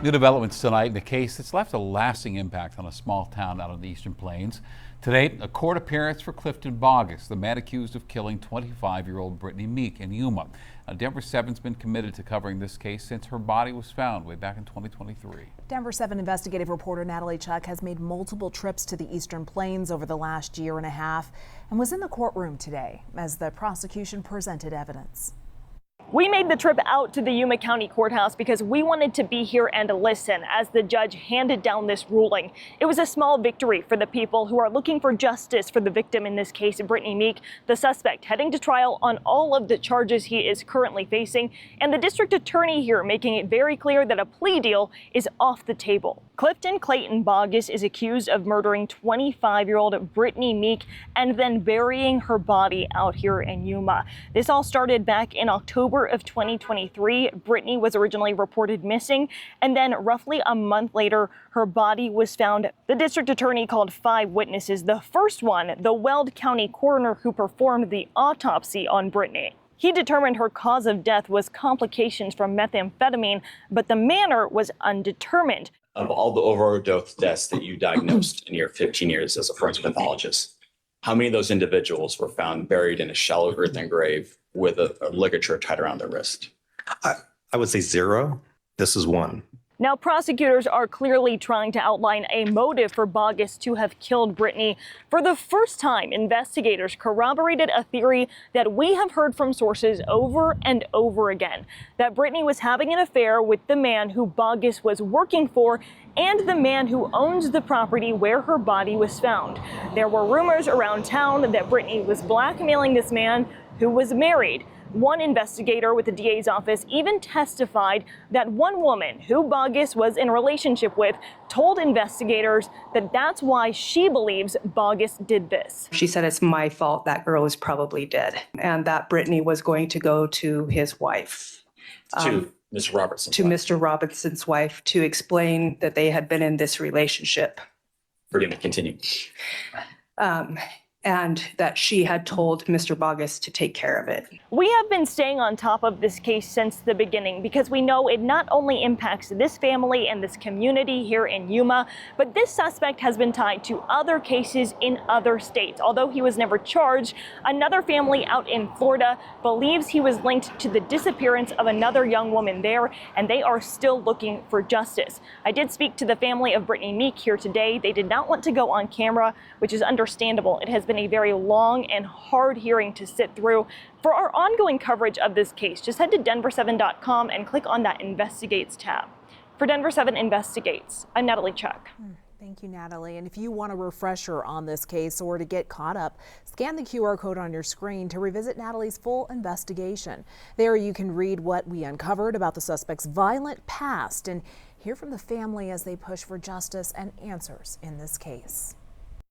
New developments tonight in a case that's left a lasting impact on a small town out of the Eastern Plains. Today, a court appearance for Clifton Bogus, the man accused of killing 25-year-old Britani Meek in Yuma. Now, Denver 7's been committed to covering this case since her body was found way back in 2023. Denver 7 investigative reporter Natalie Chuck has made multiple trips to the Eastern Plains over the last year and a half and was in the courtroom today as the prosecution presented evidence. We made the trip out to the Yuma County Courthouse because we wanted to be here and listen as the judge handed down this ruling. It was a small victory for the people who are looking for justice for the victim in this case, Britani Meek, the suspect heading to trial on all of the charges he is currently facing, and the district attorney here making it very clear that a plea deal is off the table. Clifton Clayton Bogus is accused of murdering 25-year-old Britani Meek and then burying her body out here in Yuma. This all started back in October of 2023. Britani was originally reported missing, and then roughly a month later, her body was found. The district attorney called 5 witnesses. The first one, the Weld County coroner who performed the autopsy on Britani. He determined her cause of death was complications from methamphetamine, but the manner was undetermined. Of all the overdose deaths that you diagnosed in your 15 years as a forensic pathologist, how many of those individuals were found buried in a shallow earthen grave with a ligature tied around their wrist? I would say 0. This is 1. Now, prosecutors are clearly trying to outline a motive for Bogus to have killed Britani. For the first time, investigators corroborated a theory that we have heard from sources over and over again, that Britani was having an affair with the man who Bogus was working for and the man who owns the property where her body was found. There were rumors around town that Britani was blackmailing this man who was married. One investigator with the DA's office even testified that one woman who Bogus was in a relationship with told investigators that that's why she believes Bogus did this. She said, it's my fault, that girl is probably dead, and that Britani was going to go to his wife. To Mr. Robertson's to wife. Mr. Robinson's wife to explain that they had been in this relationship. We're going to continue. And that she had told Mr. Bogus to take care of it. We have been staying on top of this case since the beginning because we know it not only impacts this family and this community here in Yuma, but this suspect has been tied to other cases in other states. Although he was never charged, another family out in Florida believes he was linked to the disappearance of another young woman there, and they are still looking for justice. I did speak to the family of Britani Meek here today. They did not want to go on camera, which is understandable. It has been a very long and hard hearing to sit through. For our ongoing coverage of this case, just head to denver7.com and click on that Investigates tab. For Denver 7 Investigates, I'm Natalie Chuck. Thank you, Natalie. And if you want a refresher on this case or to get caught up, scan the QR code on your screen to revisit Natalie's full investigation. There you can read what we uncovered about the suspect's violent past and hear from the family as they push for justice and answers in this case.